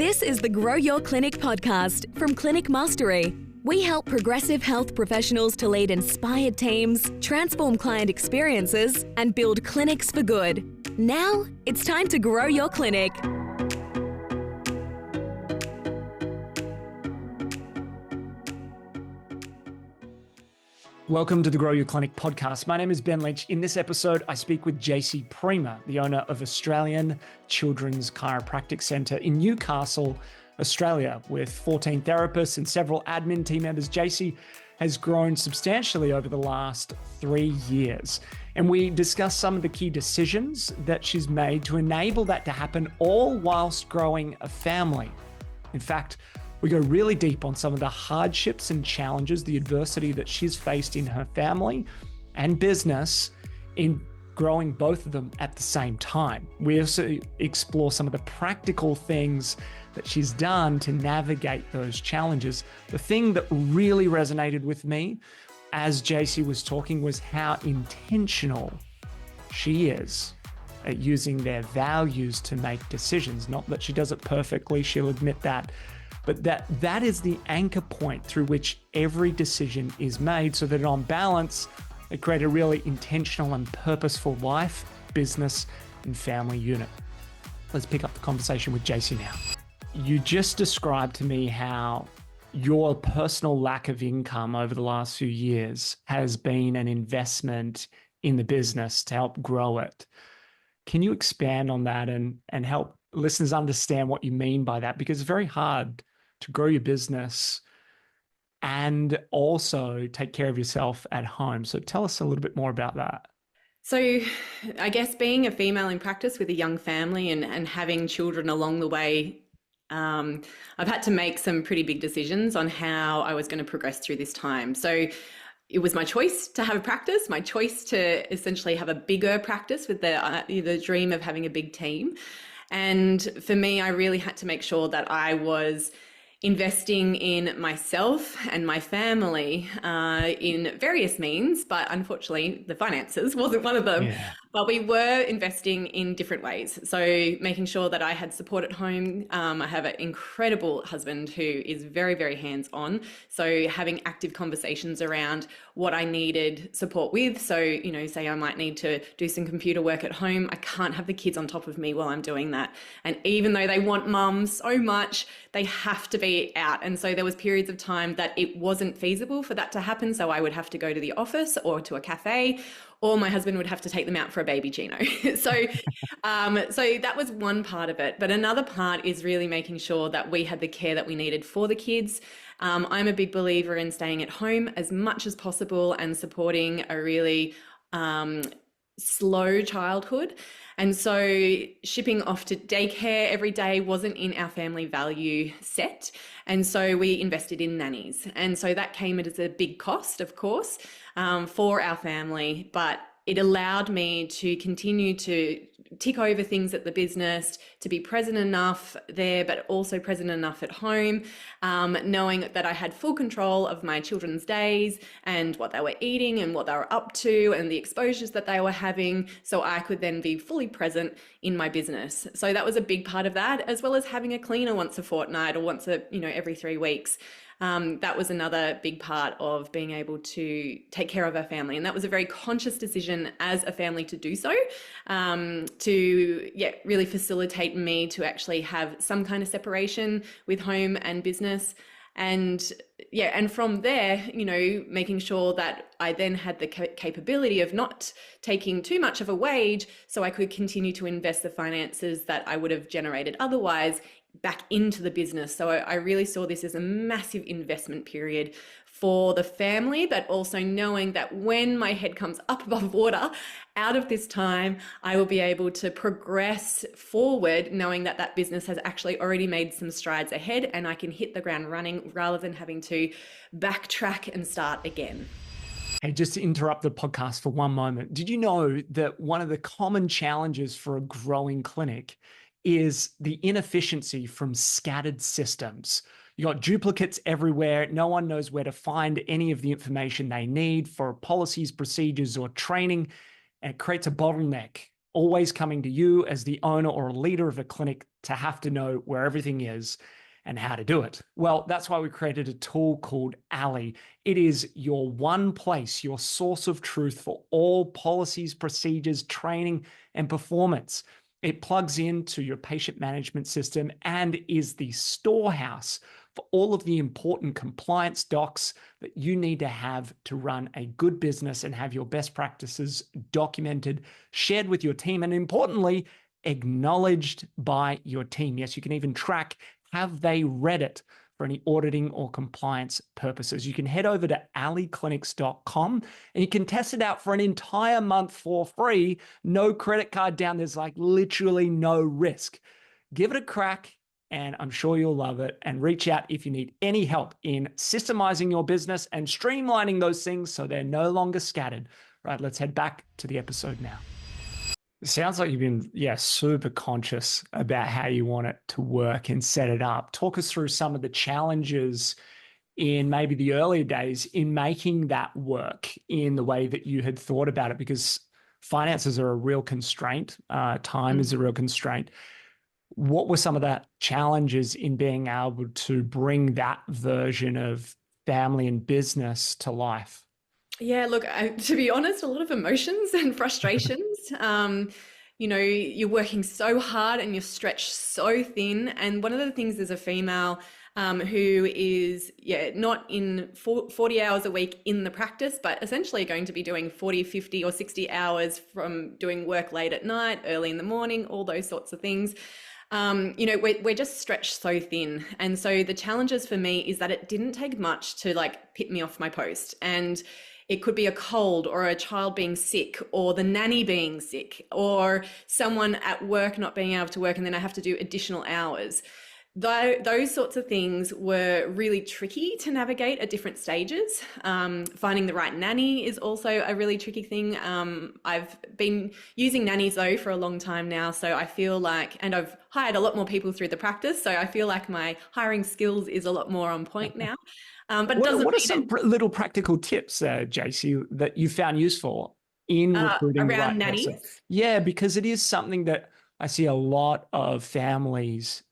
This is the Grow Your Clinic podcast from Clinic Mastery. We help progressive health professionals to lead inspired teams, transform client experiences, and build clinics for good. Now, it's time to grow your clinic. Welcome to the Grow Your Clinic podcast. My name is Ben Lynch. In this episode, I speak with Jacey Pryjma, the owner of Australian Children's Chiropractic Centre in Newcastle, Australia. With 14 therapists and several admin team members, Jacey has grown substantially over the last 3 years. And we discuss some of the key decisions that she's made to enable that to happen, all whilst growing a family. In fact, we go really deep on some of the hardships and challenges, the adversity that she's faced in her family and business in growing both of them at the same time. We also explore some of the practical things that she's done to navigate those challenges. The thing that really resonated with me as Jacey was talking was how intentional she is at using their values to make decisions. Not that she does it perfectly, she'll admit that, but that is the anchor point through which every decision is made so that on balance, they create a really intentional and purposeful life, business, and family unit. Let's pick up the conversation with Jacey now. You just described to me how your personal lack of income over the last few years has been an investment in the business to help grow it. Can you expand on that and help listeners understand what you mean by that? Because it's very hard to grow your business and also take care of yourself at home. So tell us a little bit more about that. So I guess being a female in practice with a young family and having children along the way, I've had to make some pretty big decisions on how I was going to progress through this time. So it was my choice to have a practice, my choice to essentially have a bigger practice with the dream of having a big team. And for me, I really had to make sure that I was investing in myself and my family in various means, but unfortunately the finances wasn't one of them. Yeah. But we were investing in different ways. So making sure that I had support at home. I have an incredible husband who is very, very hands-on. So having active conversations around what I needed support with. So, say I might need to do some computer work at home. I can't have the kids on top of me while I'm doing that. And even though they want mum so much, they have to be out. And so there was periods of time that it wasn't feasible for that to happen. So I would have to go to the office or to a cafe, or my husband would have to take them out for a baby Gino. So that was one part of it. But another part is really making sure that we had the care that we needed for the kids. I'm a big believer in staying at home as much as possible and supporting a really slow childhood. And so shipping off to daycare every day wasn't in our family value set. And so we invested in nannies. And so that came as a big cost, of course, for our family, but it allowed me to continue to tick over things at the business, to be present enough there, but also present enough at home, knowing that I had full control of my children's days and what they were eating and what they were up to and the exposures that they were having, so I could then be fully present in my business. So that was a big part of that, as well as having a cleaner once a fortnight or every 3 weeks. That was another big part of being able to take care of our family. And that was a very conscious decision as a family to do so, to really facilitate me to actually have some kind of separation with home and business. And from there, making sure that I then had the capability of not taking too much of a wage so I could continue to invest the finances that I would have generated otherwise back into the business. So I really saw this as a massive investment period for the family, but also knowing that when my head comes up above water out of this time, I will be able to progress forward, knowing that that business has actually already made some strides ahead and I can hit the ground running rather than having to backtrack and start again. Hey, just to interrupt the podcast for one moment. Did you know that one of the common challenges for a growing clinic is the inefficiency from scattered systems? You got duplicates everywhere. No one knows where to find any of the information they need for policies, procedures, or training, and it creates a bottleneck always coming to you as the owner or a leader of a clinic to have to know where everything is and how to do it. Well, that's why we created a tool called Allie. It is your one place, your source of truth for all policies, procedures, training, and performance. It plugs into your patient management system and is the storehouse for all of the important compliance docs that you need to have to run a good business and have your best practices documented, shared with your team, and importantly, acknowledged by your team. Yes, you can even track, have they read it for any auditing or compliance purposes. You can head over to allieclinics.com and you can test it out for an entire month for free. No credit card down. There's like literally no risk. Give it a crack and I'm sure you'll love it. And reach out if you need any help in systemizing your business and streamlining those things so they're no longer scattered. Right, let's head back to the episode now. It sounds like you've been, super conscious about how you want it to work and set it up. Talk us through some of the challenges in maybe the earlier days in making that work in the way that you had thought about it, because finances are a real constraint. Time is a real constraint. What were some of the challenges in being able to bring that version of family and business to life? Yeah, look, to be honest, a lot of emotions and frustrations. You're working so hard and you're stretched so thin. And one of the things as a female who is, not in 40 hours a week in the practice, but essentially going to be doing 40, 50 or 60 hours from doing work late at night, early in the morning, all those sorts of things. We're just stretched so thin. And so the challenges for me is that it didn't take much to like pit me off my post. And it could be a cold or a child being sick or the nanny being sick or someone at work not being able to work and then I have to do additional hours. Those sorts of things were really tricky to navigate at different stages. Finding the right nanny is also a really tricky thing. I've been using nannies though for a long time now, so I feel like, and I've hired a lot more people through the practice, so I feel like my hiring skills is a lot more on point now. But what are some little practical tips, Jacey, that you found useful in recruiting the right nannies? person? Yeah, because it is something that I see a lot of families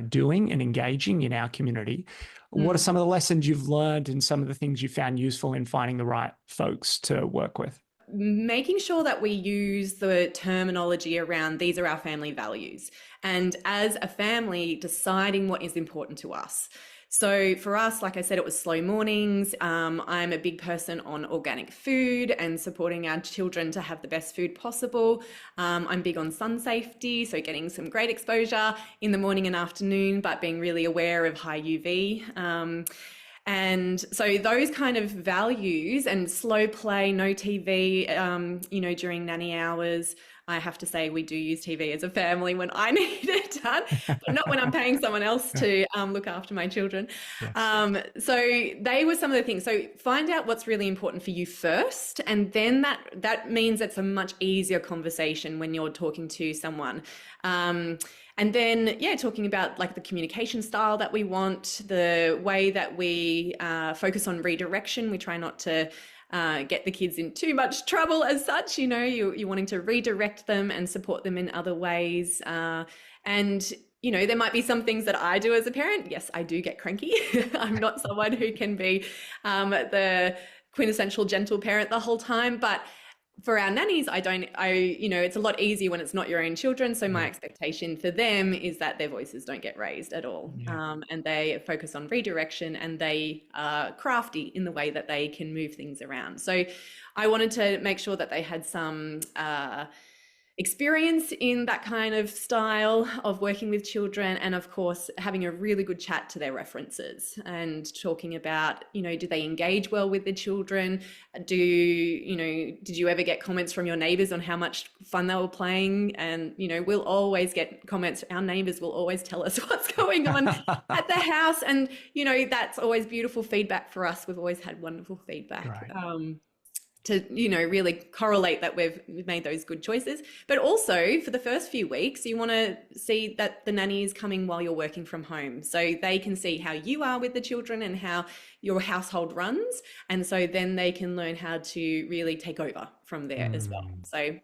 doing and engaging in our community. What are some of the lessons you've learned and some of the things you found useful in finding the right folks to work with? Making sure that we use the terminology around these are our family values, and as a family deciding what is important to us. So for us, like I said, it was slow mornings. I'm a big person on organic food and supporting our children to have the best food possible. I'm big on sun safety, so getting some great exposure in the morning and afternoon, but being really aware of high UV. And so those kind of values and slow play, no TV, during nanny hours. I have to say we do use TV as a family when I need it done, but not when I'm paying someone else to look after my children. Yes. So they were some of the things. So find out what's really important for you first, and then that means it's a much easier conversation when you're talking to someone. And then, talking about like the communication style that we want, the way that we focus on redirection. We try not to get the kids in too much trouble as such. You're wanting to redirect them and support them in other ways. And there might be some things that I do as a parent. Yes, I do get cranky. I'm not someone who can be the quintessential gentle parent the whole time, but for our nannies, it's a lot easier when it's not your own children. So my expectation for them is that their voices don't get raised at all. Yeah. And they focus on redirection and they are crafty in the way that they can move things around. So I wanted to make sure that they had some experience in that kind of style of working with children, and of course having a really good chat to their references and talking about, do they engage well with the children? Did you ever get comments from your neighbors on how much fun they were playing? And we'll always get comments. Our neighbors will always tell us what's going on at the house, and that's always beautiful feedback for us. We've always had wonderful feedback. Right. To really correlate that we've made those good choices. But also for the first few weeks, you want to see that the nanny is coming while you're working from home, so they can see how you are with the children and how your household runs, and so then they can learn how to really take over from there as well. So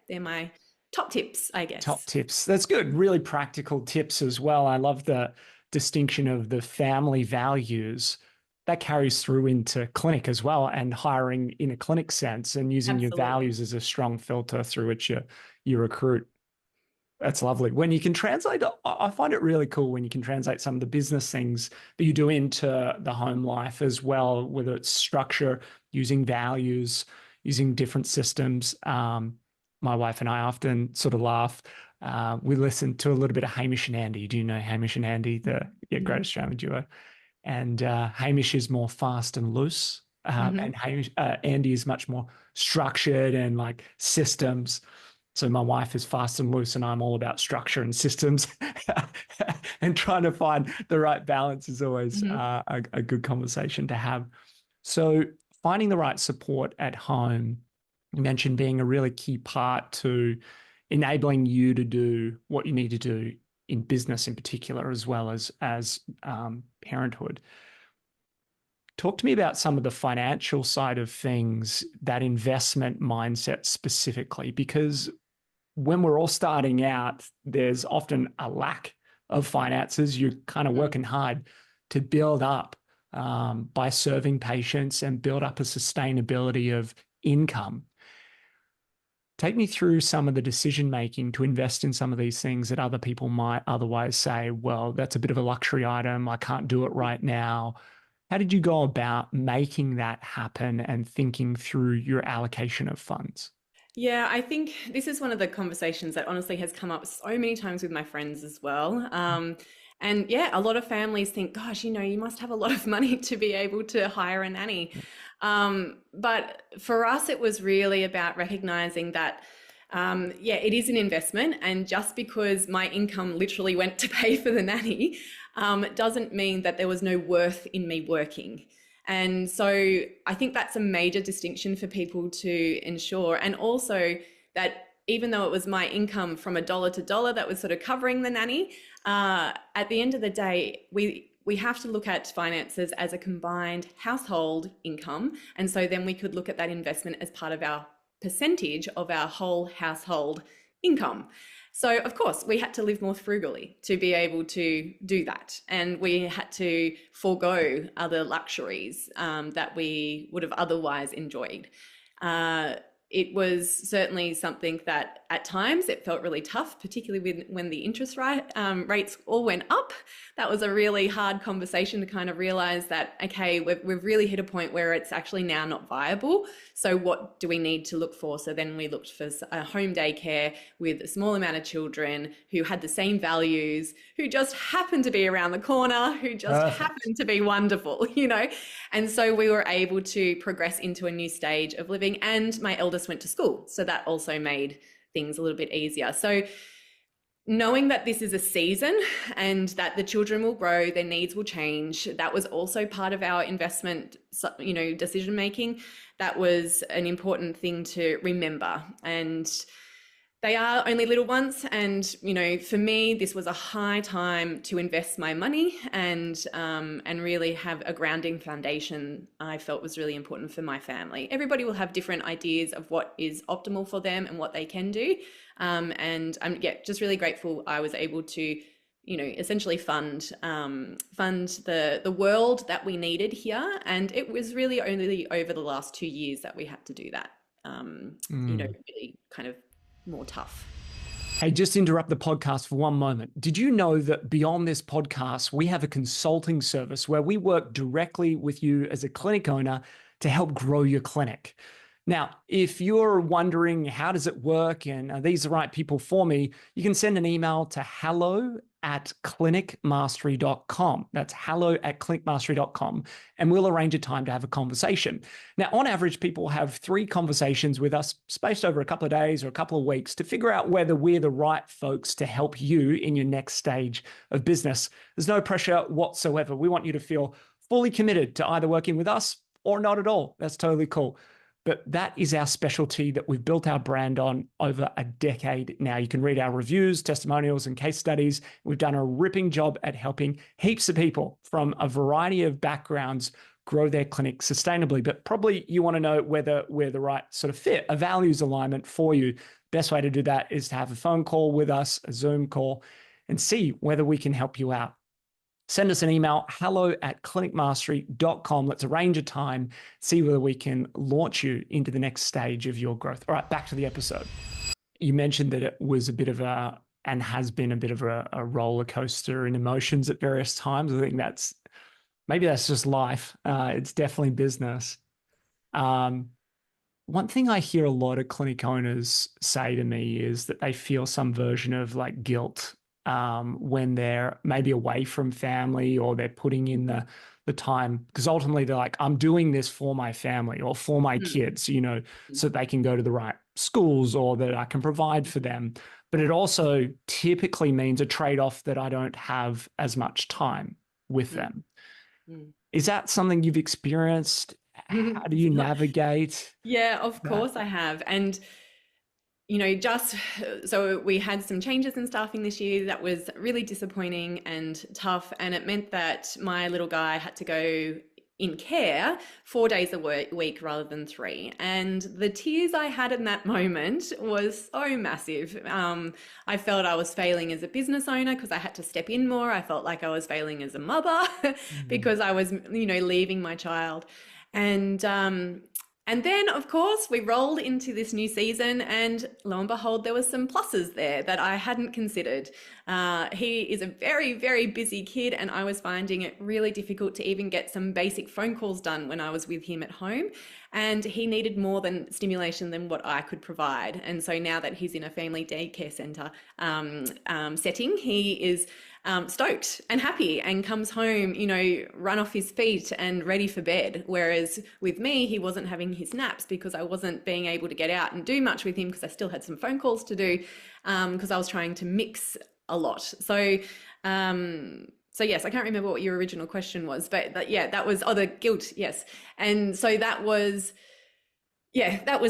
they're my top tips, I guess. Top tips. That's good. Really practical tips as well. I love the distinction of the family values that carries through into clinic as well, and hiring in a clinic sense, and using Absolutely. your values as a strong filter through which you recruit. That's lovely. When you can translate, I find it really cool when you can translate some of the business things that you do into the home life as well, whether it's structure, using values, using different systems. My wife and I often sort of laugh. We listen to a little bit of Hamish and Andy. Do you know Hamish and Andy, the great Australian duo? And Hamish is more fast and loose, and Andy is much more structured and like systems. So my wife is fast and loose, and I'm all about structure and systems. And trying to find the right balance is always a good conversation to have. So finding the right support at home, you mentioned being a really key part to enabling you to do what you need to do in business in particular, as well as parenthood. Talk to me about some of the financial side of things, that investment mindset specifically, because when we're all starting out, there's often a lack of finances. You're kind of working hard to build up by serving patients and build up a sustainability of income. Take me through some of the decision-making to invest in some of these things that other people might otherwise say, well, that's a bit of a luxury item. I can't do it right now. How did you go about making that happen and thinking through your allocation of funds? Yeah, I think this is one of the conversations that honestly has come up so many times with my friends as well. And yeah, a lot of families think, gosh, you must have a lot of money to be able to hire a nanny. But for us, it was really about recognizing that, it is an investment. And just because my income literally went to pay for the nanny, doesn't mean that there was no worth in me working. And so I think that's a major distinction for people to ensure. And also that even though it was my income from $1 to dollar that was sort of covering the nanny, at the end of the day, we have to look at finances as a combined household income. And so then we could look at that investment as part of our percentage of our whole household income. So of course we had to live more frugally to be able to do that. And we had to forego other luxuries that we would have otherwise enjoyed. It was certainly something that at times it felt really tough, particularly when the interest rates all went up. That was a really hard conversation to kind of realize that, okay, we've really hit a point where it's actually now not viable. So what do we need to look for? So then we looked for a home daycare with a small amount of children who had the same values, who just happened to be around the corner, who just happened to be wonderful, And so we were able to progress into a new stage of living, and my eldest went to school. So that also made things a little bit easier. So knowing that this is a season and that the children will grow, their needs will change, that was also part of our investment, decision making. That was an important thing to remember. And they are only little ones. And, for me, this was a high time to invest my money and really have a grounding foundation. I felt was really important for my family. Everybody will have different ideas of what is optimal for them and what they can do. And I'm just really grateful I was able to, essentially fund the world that we needed here. And it was really only over the last 2 years that we had to do that, really kind of more tough. Hey, just interrupt the podcast for one moment. Did you know that beyond this podcast, we have a consulting service where we work directly with you as a clinic owner to help grow your clinic? Now, if you're wondering how does it work and are these the right people for me, you can send an email to hello@clinicmastery.com. That's hello@clinicmastery.com, and we'll arrange a time to have a conversation. Now, on average, people have 3 conversations with us spaced over a couple of days or a couple of weeks to figure out whether we're the right folks to help you in your next stage of business. There's no pressure whatsoever. We want you to feel fully committed to either working with us or not at all. That's totally cool. But that is our specialty that we've built our brand on over a decade now. You can read our reviews, testimonials, and case studies. We've done a ripping job at helping heaps of people from a variety of backgrounds grow their clinic sustainably, but probably you want to know whether we're the right sort of fit, a values alignment for you. Best way to do that is to have a phone call with us, a Zoom call, and see whether we can help you out. Send us an email, hello@clinicmastery.com. Let's arrange a time, see whether we can launch you into the next stage of your growth. All right, back to the episode. You mentioned that it was a bit of a, and has been a bit of a roller coaster in emotions at various times. I think maybe that's just life. It's definitely business. One thing I hear a lot of clinic owners say to me is that they feel some version of like guilt when they're maybe away from family, or they're putting in the time, because ultimately they're like, I'm doing this for my family or for my kids, so they can go to the right schools or that I can provide for them. But it also typically means a trade-off that I don't have as much time with them. Is that something you've experienced? How do you navigate? Yeah, of course I have. And so we had some changes in staffing this year that was really disappointing and tough. And it meant that my little guy had to go in care 4 days a week rather than 3. And the tears I had in that moment was so massive. I felt I was failing as a business owner because I had to step in more. I felt like I was failing as a mother because I was, leaving my child. And then, of course, we rolled into this new season, and lo and behold, there were some pluses there that I hadn't considered. He is a very, very busy kid, and I was finding it really difficult to even get some basic phone calls done when I was with him at home. And he needed more than stimulation than what I could provide. And so now that he's in a family daycare centre setting, he is stoked and happy and comes home, run off his feet and ready for bed. Whereas with me, he wasn't having his naps because I wasn't being able to get out and do much with him because I still had some phone calls to do because I was trying to mix a lot. So yes, I can't remember what your original question was, but that was, the guilt. Yes. And so that was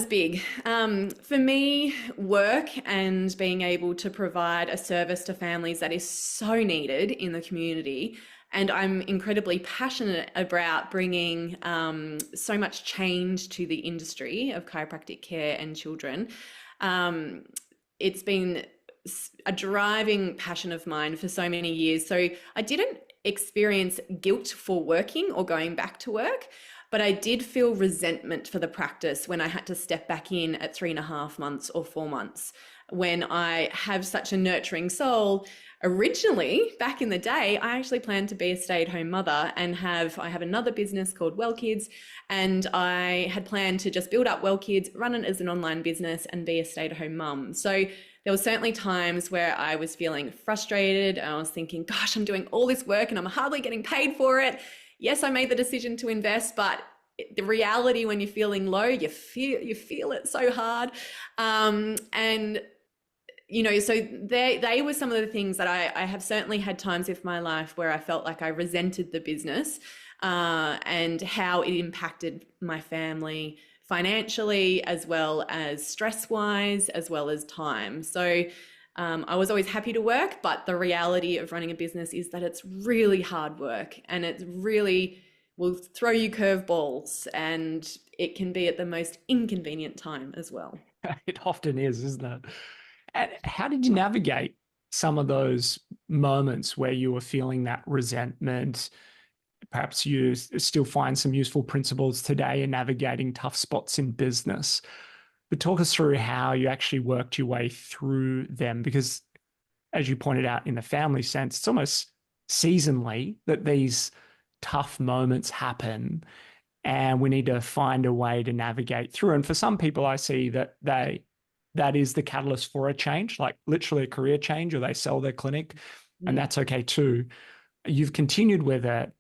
big. For me, work and being able to provide a service to families that is so needed in the community. And I'm incredibly passionate about bringing so much change to the industry of chiropractic care and children. It's been a driving passion of mine for so many years. So I didn't experience guilt for working or going back to work, but I did feel resentment for the practice when I had to step back in at 3.5 months or 4 months, when I have such a nurturing soul. Originally, back in the day, I actually planned to be a stay-at-home mother and I have another business called Well Kids, and I had planned to just build up Well Kids, run it as an online business, and be a stay-at-home mum. So there were certainly times where I was feeling frustrated. I was thinking, gosh, I'm doing all this work and I'm hardly getting paid for it. Yes, I made the decision to invest, but the reality when you're feeling low, you feel it so hard. So they were some of the things that I have certainly had times in my life where I felt like I resented the business and how it impacted my family financially, as well as stress-wise, as well as time. So I was always happy to work, but the reality of running a business is that it's really hard work, and it really will throw you curveballs, and it can be at the most inconvenient time as well. It often is, isn't it? And how did you navigate some of those moments where you were feeling that resentment? Perhaps you still find some useful principles today in navigating tough spots in business. But talk us through how you actually worked your way through them, because as you pointed out, in the family sense, it's almost seasonally that these tough moments happen, and we need to find a way to navigate through. And for some people, I see that that is the catalyst for a change, like literally a career change, or they sell their clinic, and that's okay too. You've continued with it.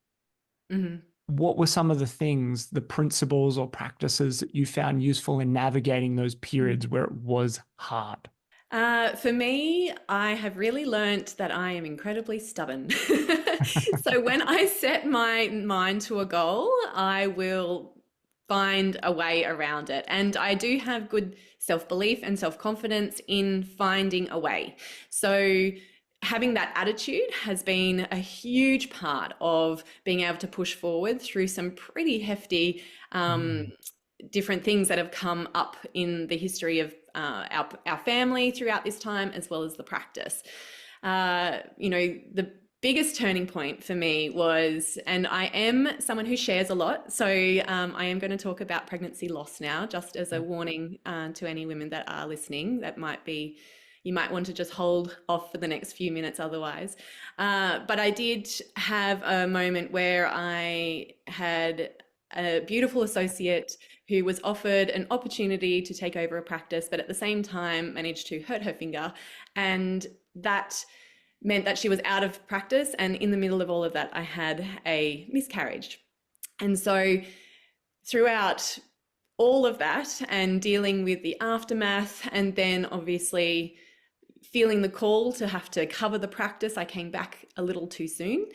Mm-hmm. What were some of the things, the principles or practices that you found useful in navigating those periods where it was hard? For me, I have really learnt that I am incredibly stubborn. So when I set my mind to a goal, I will find a way around it. And I do have good self-belief and self-confidence in finding a way. So having that attitude has been a huge part of being able to push forward through some pretty hefty different things that have come up in the history of our family throughout this time, as well as the practice. The biggest turning point for me was, and I am someone who shares a lot, so I am going to talk about pregnancy loss now, just as a warning to any women that are listening. You might want to just hold off for the next few minutes otherwise. But I did have a moment where I had a beautiful associate who was offered an opportunity to take over a practice, but at the same time managed to hurt her finger. And that meant that she was out of practice. And in the middle of all of that, I had a miscarriage. And so throughout all of that and dealing with the aftermath, and then obviously feeling the call to have to cover the practice, I came back a little too soon.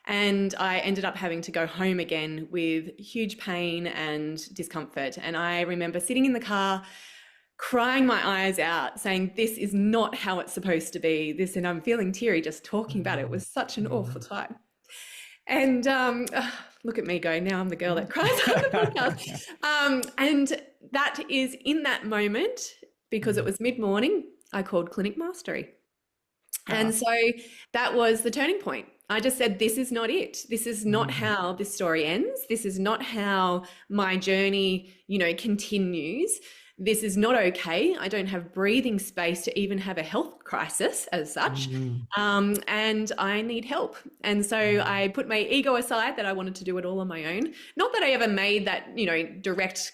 And I ended up having to go home again with huge pain and discomfort. And I remember sitting in the car, crying my eyes out, saying, this is not how it's supposed to be. And I'm feeling teary just talking about it. It was such an awful time. And look at me go, now I'm the girl that cries on the podcast. And that is in that moment, because it was mid-morning, I called Clinic Mastery. And so that was the turning point. I just said, this is not it. This is not how this story ends. This is not how my journey, continues. This is not okay. I don't have breathing space to even have a health crisis as such. And I need help. And so I put my ego aside that I wanted to do it all on my own. Not that I ever made that, direct,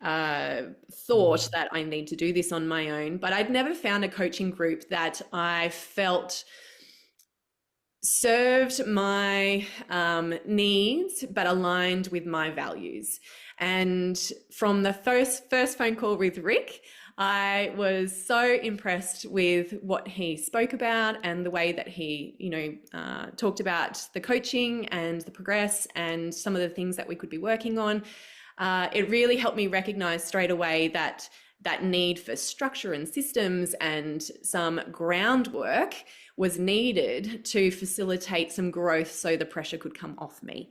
thought that I need to do this on my own, but I'd never found a coaching group that I felt served my needs but aligned with my values. And from the first phone call with Rick, I was so impressed with what he spoke about and the way that he, talked about the coaching and the progress and some of the things that we could be working on. It really helped me recognize straight away that need for structure and systems and some groundwork was needed to facilitate some growth so the pressure could come off me.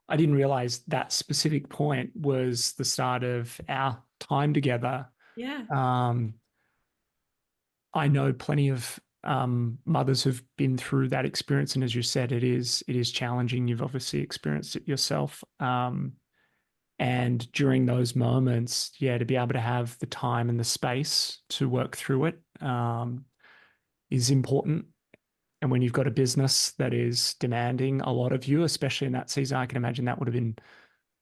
I didn't realize that specific point was the start of our time together. Yeah. I know plenty of mothers who've been through that experience. And as you said, it is challenging. You've obviously experienced it yourself. And during those moments, to be able to have the time and the space to work through it is important. And when you've got a business that is demanding a lot of you, especially in that season, I can imagine that would have been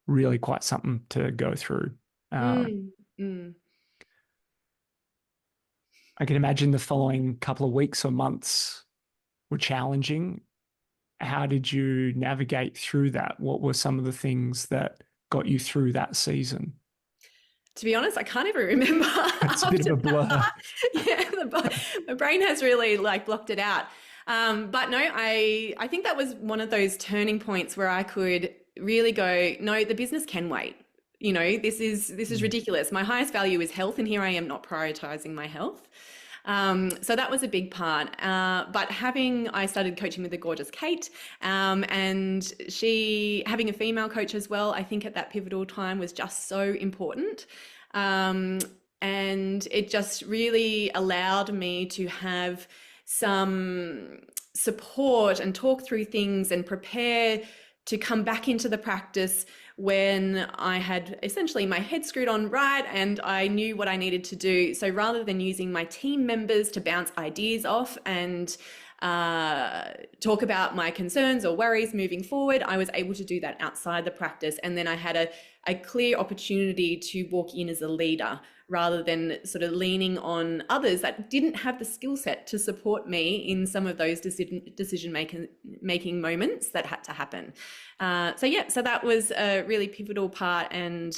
really quite something to go through. I can imagine the following couple of weeks or months were challenging. How did you navigate through that? What were some of the things that got you through that season? To be honest, I can't even remember. It's a bit of a blur. Yeah, the brain has really blocked it out. But no, I think that was one of those turning points where I could really go, no, the business can wait. This is ridiculous. My highest value is health, and here I am not prioritizing my health. So that was a big part. But I started coaching with the gorgeous Kate, and she having a female coach as well, I think at that pivotal time was just so important. And it just really allowed me to have some support and talk through things and prepare to come back into the practice when I had essentially my head screwed on right and I knew what I needed to do. So rather than using my team members to bounce ideas off and talk about my concerns or worries moving forward, I was able to do that outside the practice. And then I had a clear opportunity to walk in as a leader rather than sort of leaning on others that didn't have the skill set to support me in some of those decision making moments that had to happen. So that was a really pivotal part. And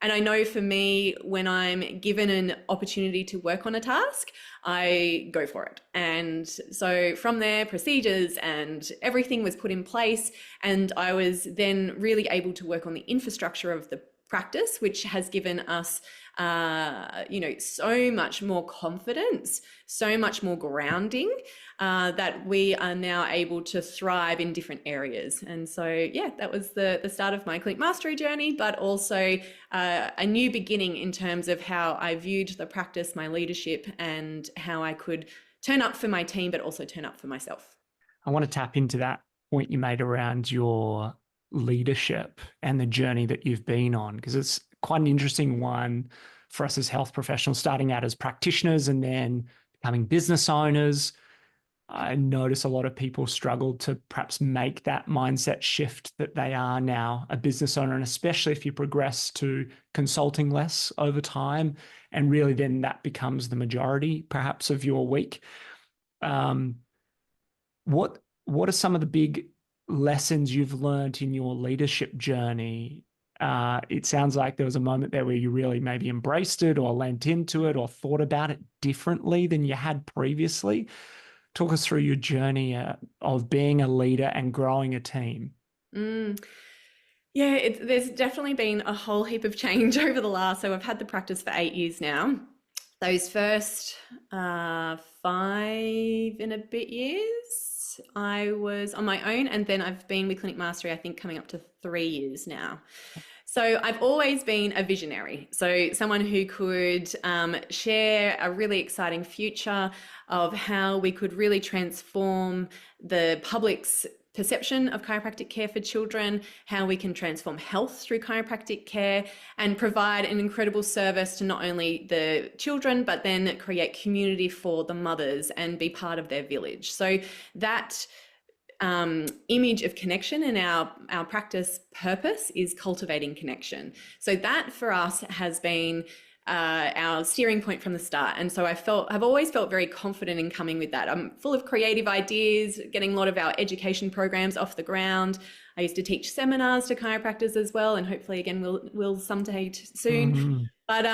I know for me, when I'm given an opportunity to work on a task, I go for it. And so from there, procedures and everything was put in place. And I was then really able to work on the infrastructure of the practice, which has given us, so much more confidence, so much more grounding, that we are now able to thrive in different areas. And so, yeah, that was the start of my clinic mastery journey, but also a new beginning in terms of how I viewed the practice, my leadership, and how I could turn up for my team, but also turn up for myself. I want to tap into that point you made around your leadership and the journey that you've been on, because it's quite an interesting one for us as health professionals, starting out as practitioners and then becoming business owners. I notice a lot of people struggle to perhaps make that mindset shift that they are now a business owner, and especially if you progress to consulting less over time, and really then that becomes the majority perhaps of your week. What are some of the big lessons you've learned in your leadership journey? It sounds like there was a moment there where you really maybe embraced it or lent into it or thought about it differently than you had previously. Talk us through your journey of being a leader and growing a team. Yeah, there's definitely been a whole heap of change over the last, so I've had the practice for 8 years now. Those first 5 and a bit years, I was on my own, and then I've been with Clinic Mastery, I think coming up to 3 years now. So I've always been a visionary. So someone who could share a really exciting future of how we could really transform the public's perception of chiropractic care for children, how we can transform health through chiropractic care and provide an incredible service to not only the children, but then create community for the mothers and be part of their village. So that image of connection in our practice purpose is cultivating connection. So that for us has been our steering point from the start. And so I've always felt very confident in coming with that. I'm full of creative ideas, getting a lot of our education programs off the ground. I used to teach seminars to chiropractors as well, and hopefully again we'll someday soon. Mm-hmm. But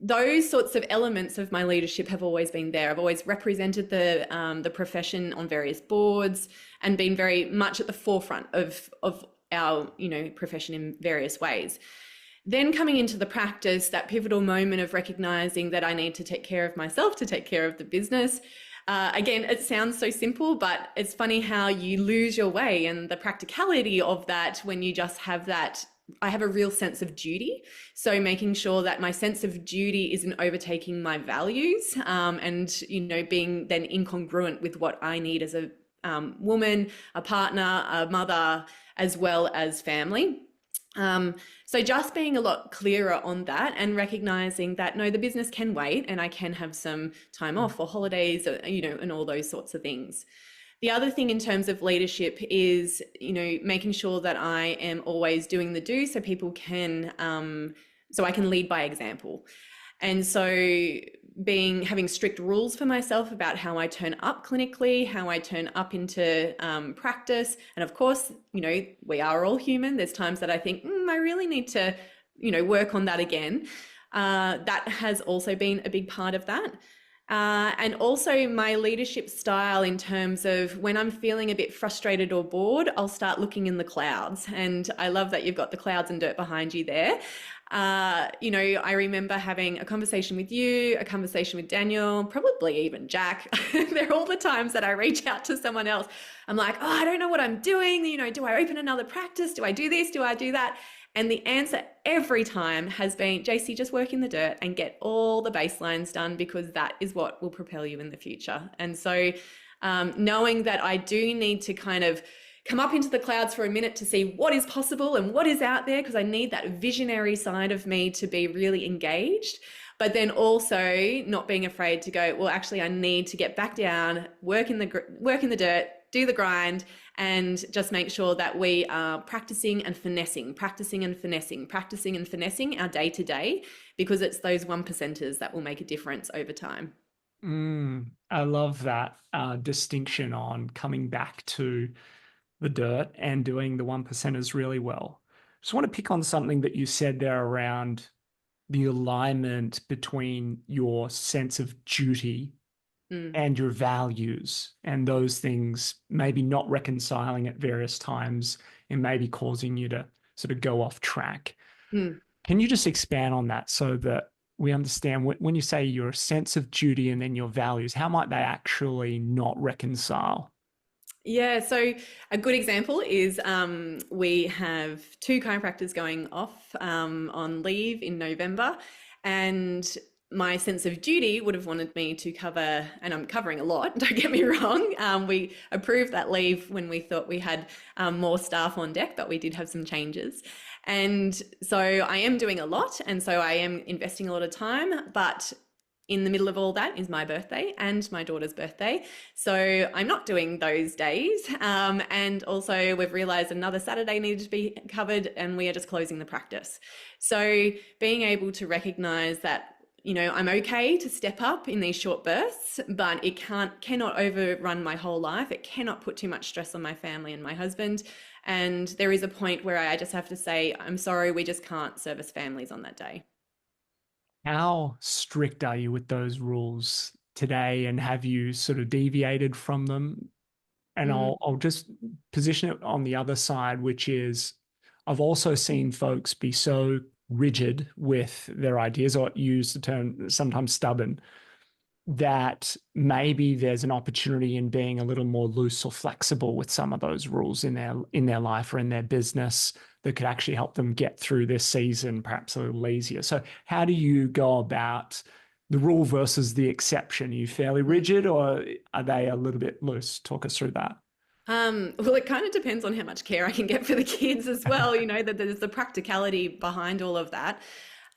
those sorts of elements of my leadership have always been there. I've always represented the profession on various boards and been very much at the forefront of our profession in various ways. Then coming into the practice, that pivotal moment of recognizing that I need to take care of myself to take care of the business. Again, it sounds so simple, but it's funny how you lose your way and the practicality of that when you just have that. I have a real sense of duty. So making sure that my sense of duty isn't overtaking my values, and, being then incongruent with what I need as a woman, a partner, a mother, as well as family. So just being a lot clearer on that and recognizing that, no, the business can wait and I can have some time off or holidays, and all those sorts of things. The other thing in terms of leadership is, making sure that I am always doing the do so people can, so I can lead by example. And so having strict rules for myself about how I turn up clinically, how I turn up into practice. And of course, we are all human. There's times that I think, I really need to, work on that again. That has also been a big part of that. And also my leadership style in terms of when I'm feeling a bit frustrated or bored, I'll start looking in the clouds. And I love that you've got the clouds and dirt behind you there. I remember having a conversation with you, a conversation with Daniel, probably even Jack. They're all the times that I reach out to someone else. I'm like, I don't know what I'm doing. Do I open another practice? Do I do this? Do I do that? And the answer every time has been, Jacey, just work in the dirt and get all the baselines done, because that is what will propel you in the future. And so knowing that I do need to kind of come up into the clouds for a minute to see what is possible and what is out there, because I need that visionary side of me to be really engaged. But then also not being afraid to go, well, actually, I need to get back down, work in the dirt, do the grind, and just make sure that we are practicing and finessing our day to day, because it's those 1%ers that will make a difference over time. I love that distinction on coming back to the dirt and doing the 1%ers really well. Just want to pick on something that you said there around the alignment between your sense of duty and your values, and those things maybe not reconciling at various times and maybe causing you to sort of go off track. Mm. Can you just expand on that so that we understand when you say your sense of duty and then your values, how might they actually not reconcile? Yeah, so a good example is we have two chiropractors going off on leave in November, and my sense of duty would have wanted me to cover, and I'm covering a lot, don't get me wrong. We approved that leave when we thought we had more staff on deck, but we did have some changes. And so I am doing a lot, and so I am investing a lot of time, but in the middle of all that is my birthday and my daughter's birthday. So I'm not doing those days. And also we've realized another Saturday needed to be covered, and we are just closing the practice. So being able to recognize that, you know, I'm okay to step up in these short bursts, but it cannot overrun my whole life. It cannot put too much stress on my family and my husband. And there is a point where I just have to say, I'm sorry, we just can't service families on that day. How strict are you with those rules today, and have you sort of deviated from them? And I'll just position it on the other side, which is I've also seen folks be so rigid with their ideas, or use the term sometimes stubborn, that maybe there's an opportunity in being a little more loose or flexible with some of those rules in their life or in their business that could actually help them get through this season perhaps a little easier. So how do you go about the rule versus the exception? Are you fairly rigid, or are they a little bit loose? Talk us through that. Well, it kind of depends on how much care I can get for the kids as well. You know, that there's the practicality behind all of that.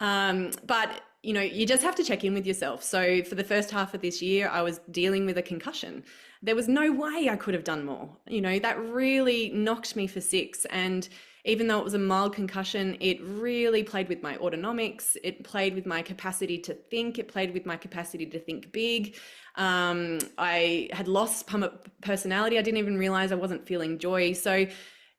But you know, you just have to check in with yourself. So for the first half of this year, I was dealing with a concussion. There was no way I could have done more. You know, that really knocked me for six. And even though it was a mild concussion, it really played with my autonomics. It played with my capacity to think. It played with my capacity to think big. I had lost personality. I didn't even realize I wasn't feeling joy. So,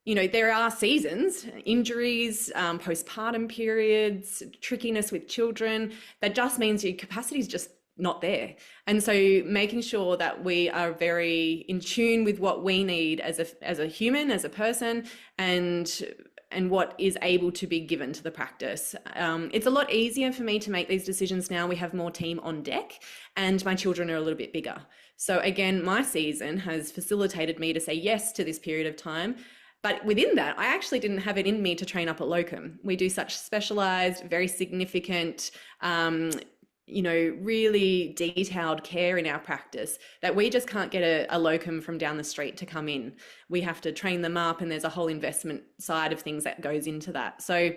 you know, there are seasons, injuries, postpartum periods, trickiness with children. That just means your capacity is just not there. And so making sure that we are very in tune with what we need as a human, as a person, and what is able to be given to the practice. It's a lot easier for me to make these decisions now. We have more team on deck and my children are a little bit bigger. So again, my season has facilitated me to say yes to this period of time. But within that, I actually didn't have it in me to train up at locum. We do such specialized, very significant, you know, really detailed care in our practice that we just can't get a locum from down the street to come in. We have to train them up, and there's a whole investment side of things that goes into that. So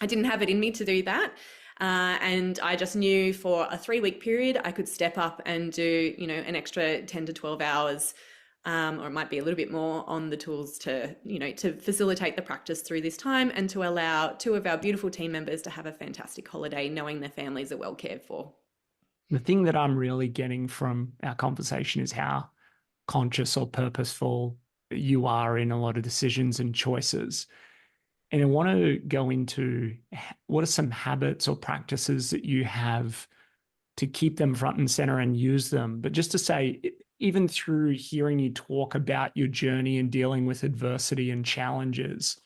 I didn't have it in me to do that. And I just knew for a 3-week period, I could step up and do, you know, an extra 10 to 12 hours, or it might be a little bit more on the tools to, you know, to facilitate the practice through this time and to allow 2 of our beautiful team members to have a fantastic holiday knowing their families are well cared for. The thing that I'm really getting from our conversation is how conscious or purposeful you are in a lot of decisions and choices. And I want to go into what are some habits or practices that you have to keep them front and center and use them. But just to say, even through hearing you talk about your journey and dealing with adversity and challenges,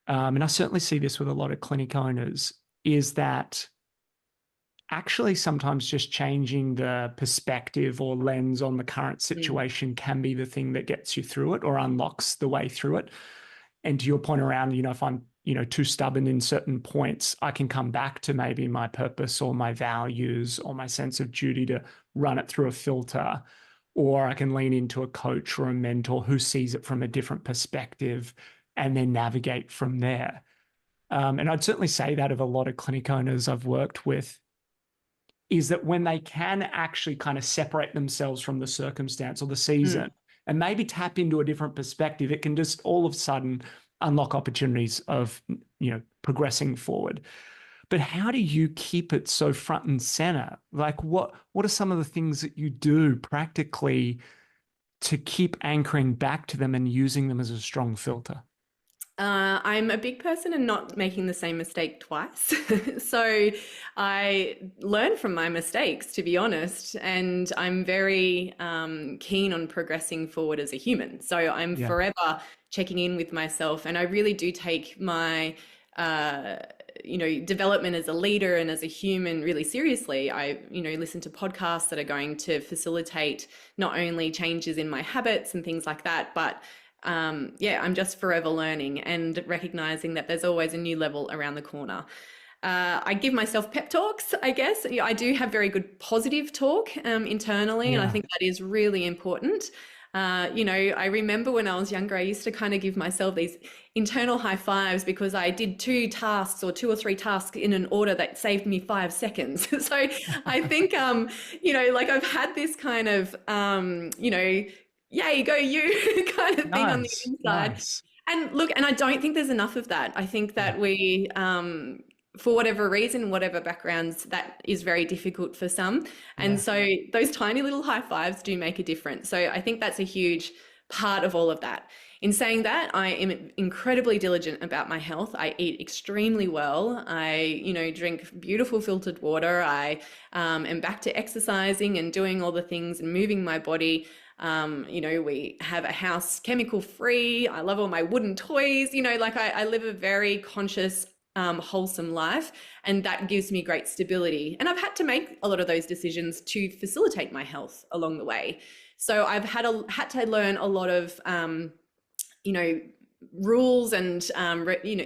and I certainly see this with a lot of clinic owners, is that actually sometimes just changing the perspective or lens on the current situation can be the thing that gets you through it or unlocks the way through it. And to your point around, you know, if I'm, you know, too stubborn in certain points, I can come back to maybe my purpose or my values or my sense of duty to run it through a filter, or I can lean into a coach or a mentor who sees it from a different perspective and then navigate from there. And I'd certainly say that of a lot of clinic owners I've worked with, is that when they can actually kind of separate themselves from the circumstance or the season and maybe tap into a different perspective, it can just all of a sudden unlock opportunities of, you know, progressing forward. But how do you keep it so front and center? Like what are some of the things that you do practically to keep anchoring back to them and using them as a strong filter? I'm a big person in not making the same mistake twice. So I learn from my mistakes, to be honest, and I'm very keen on progressing forward as a human. So I'm forever checking in with myself, and I really do take my development as a leader and as a human really seriously. I, listen to podcasts that are going to facilitate not only changes in my habits and things like that, but I'm just forever learning and recognizing that there's always a new level around the corner. I give myself pep talks, I guess. I do have very good positive talk internally, and I think that is really important. I remember when I was younger, I used to kind of give myself these internal high fives because I did 2 or 3 tasks in an order that saved me 5 seconds. So I think, I've had this kind of, yay, go you kind of thing on the inside. Nice. And look, and I don't think there's enough of that. I think that we, for whatever reason, whatever backgrounds, that is very difficult for some. And so those tiny little high fives do make a difference. So I think that's a huge part of all of that. In saying that, I am incredibly diligent about my health. I eat extremely well. I, drink beautiful filtered water. I am back to exercising and doing all the things and moving my body. We have a house chemical free. I love all my wooden toys. I live a very conscious, wholesome life, and that gives me great stability. And I've had to make a lot of those decisions to facilitate my health along the way. So I've had to learn a lot of, rules and,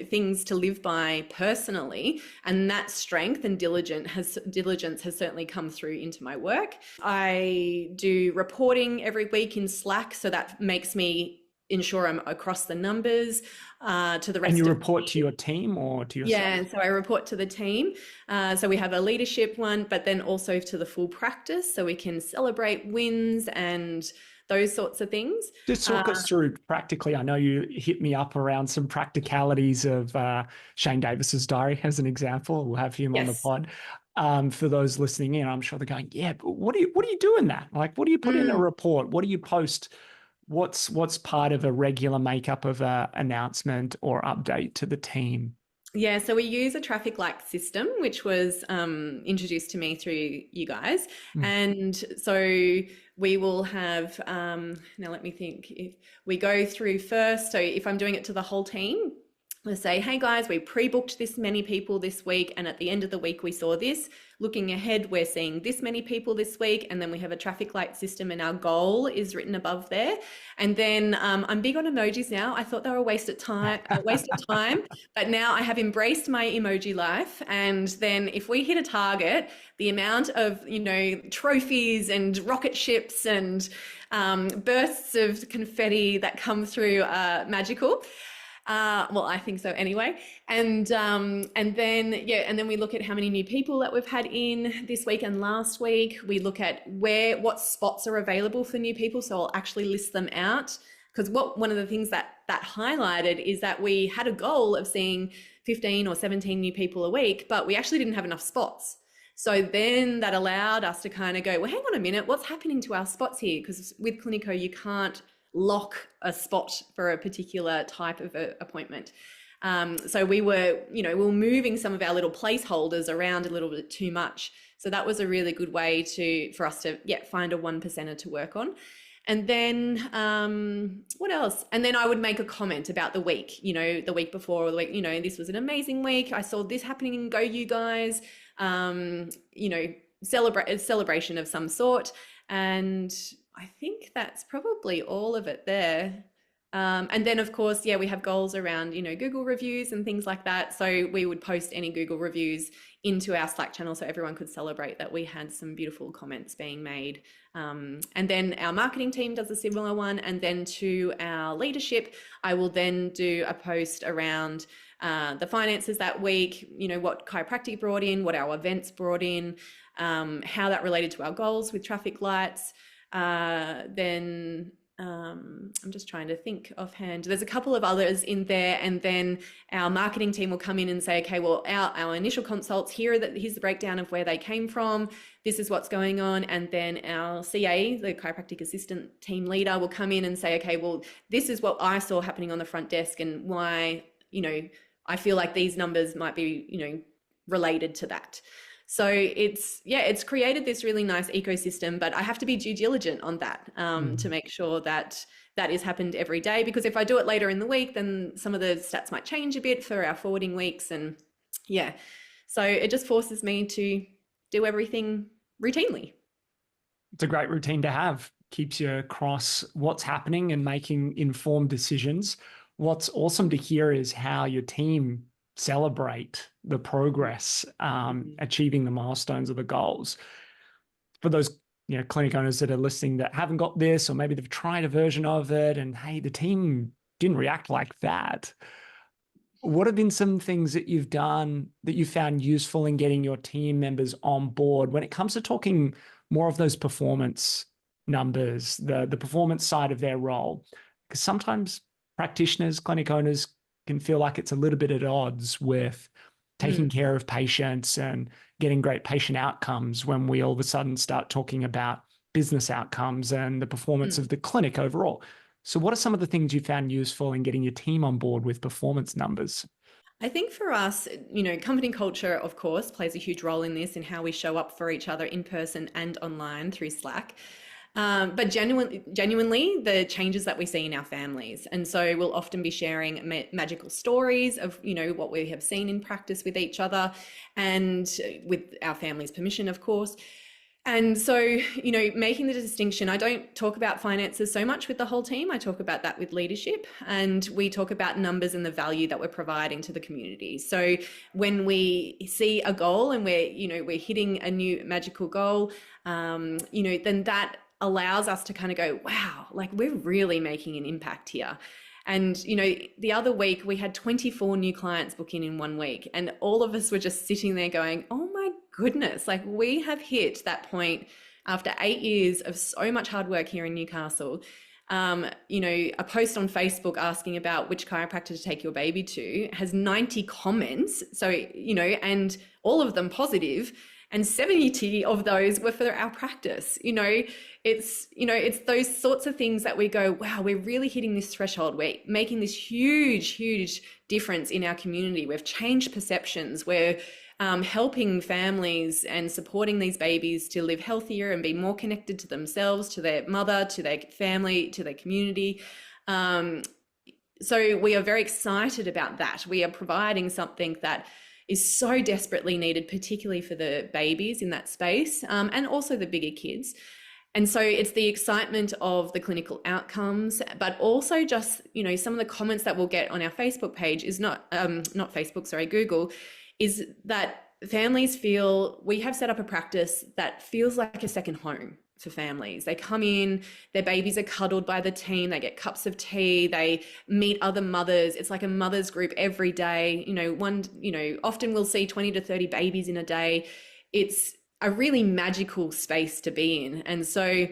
things to live by personally. And that strength and diligence has certainly come through into my work. I do reporting every week in Slack, so that makes me ensure I'm across the numbers to the rest. And you report to your team or to yourself? Yeah, so I report to the team. So we have a leadership one, but then also to the full practice, so we can celebrate wins and those sorts of things. Just talk us through practically. I know you hit me up around some practicalities of Shane Davis's diary as an example. We'll have him on the pod. For those listening in, I'm sure they're going, yeah, but what do you do in that? Like, what do you put in a report? What do you post? What's part of a regular makeup of a announcement or update to the team? Yeah, so we use a traffic light system, which was introduced to me through you guys. And so we will have, now let me think, if we go through first, so if I'm doing it to the whole team, we'll say, hey guys, we pre-booked this many people this week, and at the end of the week we saw this. Looking ahead, we're seeing this many people this week, and then we have a traffic light system and our goal is written above there. And then I'm big on emojis now. I thought they were a waste of time, but now I have embraced my emoji life. And then if we hit a target, the amount of, trophies and rocket ships and bursts of confetti that come through are magical. Well, I think so anyway. And then we look at how many new people that we've had in this week and last week. We look at what spots are available for new people. So I'll actually list them out, because one of the things that highlighted is that we had a goal of seeing 15 or 17 new people a week, but we actually didn't have enough spots. So then that allowed us to kind of go, well, hang on a minute, what's happening to our spots here? Because with Clinico, you can't lock a spot for a particular type of appointment. So we were moving some of our little placeholders around a little bit too much. So that was a really good way for us to find a 1%er to work on. And then what else? And then I would make a comment about the week, the week before, or the week, this was an amazing week. I saw this happening. Go you guys, celebration of some sort. And I think that's probably all of it there. And then of course, we have goals around, Google reviews and things like that. So we would post any Google reviews into our Slack channel so everyone could celebrate that we had some beautiful comments being made. And then our marketing team does a similar one. And then to our leadership, I will then do a post around the finances that week, what Chiropractic brought in, what our events brought in, how that related to our goals with traffic lights. Then I'm just trying to think offhand. There's a couple of others in there, and then our marketing team will come in and say, okay, well, our initial consults, here's the breakdown of where they came from. This is what's going on. And then our CA, the chiropractic assistant team leader, will come in and say, okay, well, this is what I saw happening on the front desk and why, I feel like these numbers might be, related to that. So it's created this really nice ecosystem, but I have to be due diligent on that to make sure that is happened every day, because if I do it later in the week, then some of the stats might change a bit for our forwarding weeks. And Yeah. So it just forces me to do everything routinely. It's a great routine to have. Keeps you across what's happening and making informed decisions. What's awesome to hear is how your team celebrate the progress, achieving the milestones or the goals. For those clinic owners that are listening that haven't got this, or maybe they've tried a version of it and hey, the team didn't react like that. What have been some things that you've done that you found useful in getting your team members on board when it comes to talking more of those performance numbers, the performance side of their role? Because sometimes practitioners, clinic owners can feel like it's a little bit at odds with taking care of patients and getting great patient outcomes when we all of a sudden start talking about business outcomes and the performance of the clinic overall. So what are some of the things you found useful in getting your team on board with performance numbers? I think for us, company culture, of course, plays a huge role in this, in how we show up for each other in person and online through Slack. But genuinely, the changes that we see in our families. And so we'll often be sharing magical stories of, what we have seen in practice with each other and with our family's permission, of course. And so, making the distinction, I don't talk about finances so much with the whole team. I talk about that with leadership, and we talk about numbers and the value that we're providing to the community. So when we see a goal and we're hitting a new magical goal, then that allows us to kind of go, wow, like we're really making an impact here. And, the other week we had 24 new clients book in 1 week, and all of us were just sitting there going, oh my goodness, like we have hit that point after 8 years of so much hard work here in Newcastle. A post on Facebook asking about which chiropractor to take your baby to has 90 comments. So, and all of them positive. And 70 of those were for our practice. It's those sorts of things that we go, wow, we're really hitting this threshold. We're making this huge, huge difference in our community. We've changed perceptions. We're helping families and supporting these babies to live healthier and be more connected to themselves, to their mother, to their family, to their community. So we are very excited about that. We are providing something that is so desperately needed, particularly for the babies in that space, and also the bigger kids. And so it's the excitement of the clinical outcomes, but also just, some of the comments that we'll get on our Facebook page is Google, is that families feel we have set up a practice that feels like a second home for families. They come in, their babies are cuddled by the team, they get cups of tea, they meet other mothers. It's like a mother's group every day. Often we'll see 20 to 30 babies in a day. It's a really magical space to be in. And so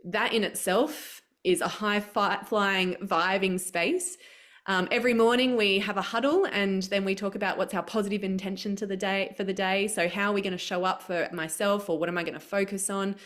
that in itself is a high-flying, vibing space. Every morning we have a huddle, and then we talk about what's our positive intention for the day. So how are we going to show up for myself, or what am I going to focus on?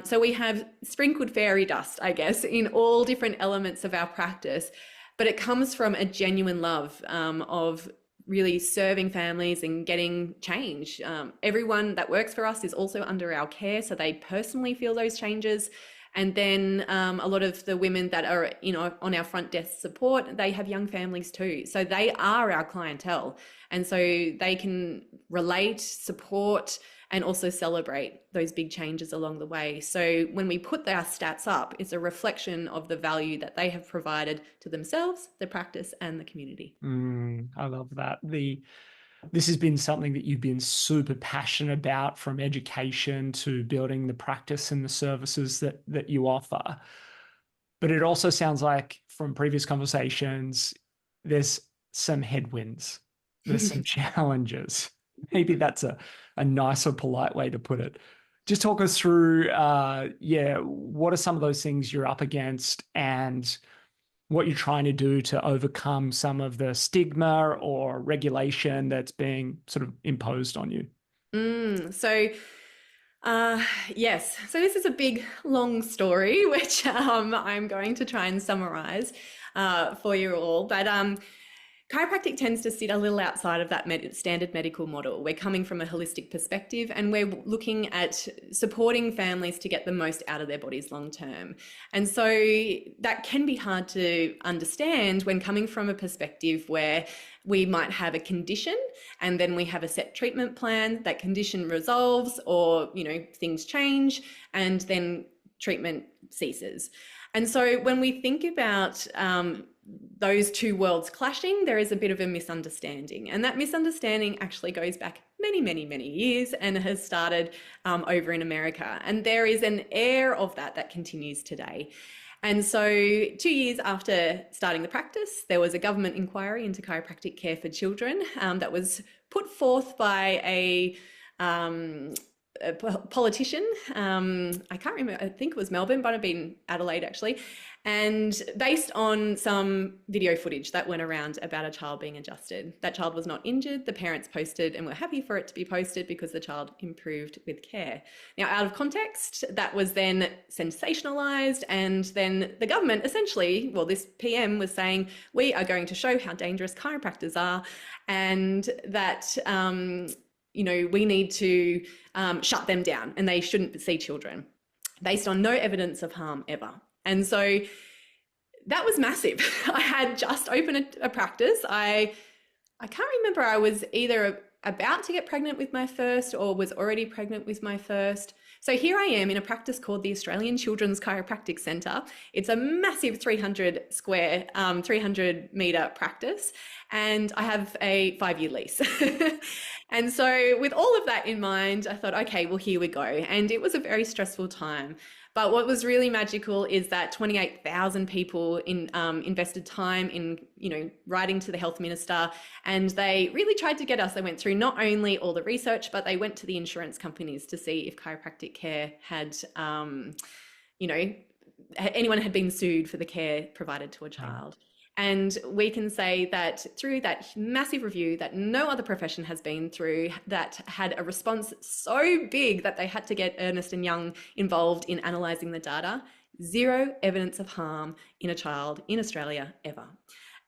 So we have sprinkled fairy dust, I guess, in all different elements of our practice, but it comes from a genuine love of really serving families and getting change. Everyone that works for us is also under our care, so they personally feel those changes. And then a lot of the women that are on our front desk support, they have young families too. So they are our clientele. And so they can relate, support, and also celebrate those big changes along the way. So when we put our stats up, it's a reflection of the value that they have provided to themselves, the practice, and the community. I love that. This has been something that you've been super passionate about, from education to building the practice and the services that you offer. But it also sounds like from previous conversations, there's some headwinds, there's some challenges. Maybe that's a nicer, polite way to put it. Just talk us through, what are some of those things you're up against and what you're trying to do to overcome some of the stigma or regulation that's being sort of imposed on you? Yes. So this is a big, long story, which I'm going to try and summarize for you all. But chiropractic tends to sit a little outside of that standard medical model. We're coming from a holistic perspective, and we're looking at supporting families to get the most out of their bodies long term. And so that can be hard to understand when coming from a perspective where we might have a condition and then we have a set treatment plan. That condition resolves, or, things change, and then treatment ceases. And so when we think about those two worlds clashing, there is a bit of a misunderstanding. And that misunderstanding actually goes back many, many, many years and has started over in America. And there is an air of that continues today. And so 2 years after starting the practice, there was a government inquiry into chiropractic care for children that was put forth by a politician. I can't remember, I think it was Melbourne, but it might have been Adelaide actually. And based on some video footage that went around about a child being adjusted. That child was not injured. The parents posted and were happy for it to be posted because the child improved with care. Now, out of context, that was then sensationalized. And then the government essentially, this PM was saying, we are going to show how dangerous chiropractors are, and that, we need to shut them down and they shouldn't see children based on no evidence of harm ever. And so that was massive. I had just opened a practice. I can't remember, I was either about to get pregnant with my first or was already pregnant with my first. So here I am in a practice called the Australian Children's Chiropractic Centre. It's a massive 300 metre practice, and I have a 5-year lease. And so with all of that in mind, I thought, okay, well, here we go. And it was a very stressful time. But what was really magical is that 28,000 people invested time in, writing to the health minister, and they really tried to get us. They went through not only all the research, but they went to the insurance companies to see if chiropractic care had, anyone had been sued for the care provided to a child. And we can say that through that massive review that no other profession has been through, that had a response so big that they had to get Ernst & Young involved in analysing the data, 0 evidence of harm in a child in Australia ever.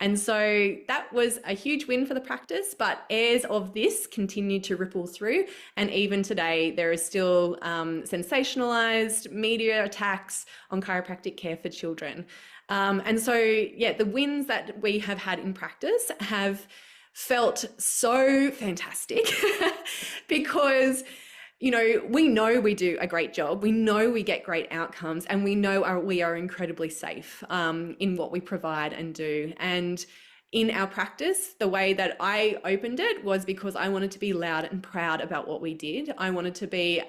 And so that was a huge win for the practice, but airs of this continued to ripple through. And even today, there is still sensationalized media attacks on chiropractic care for children. And so, the wins that we have had in practice have felt so fantastic because, we know we do a great job. We know we get great outcomes, and we know we are incredibly safe in what we provide and do. And in our practice, the way that I opened it was because I wanted to be loud and proud about what we did. I wanted to be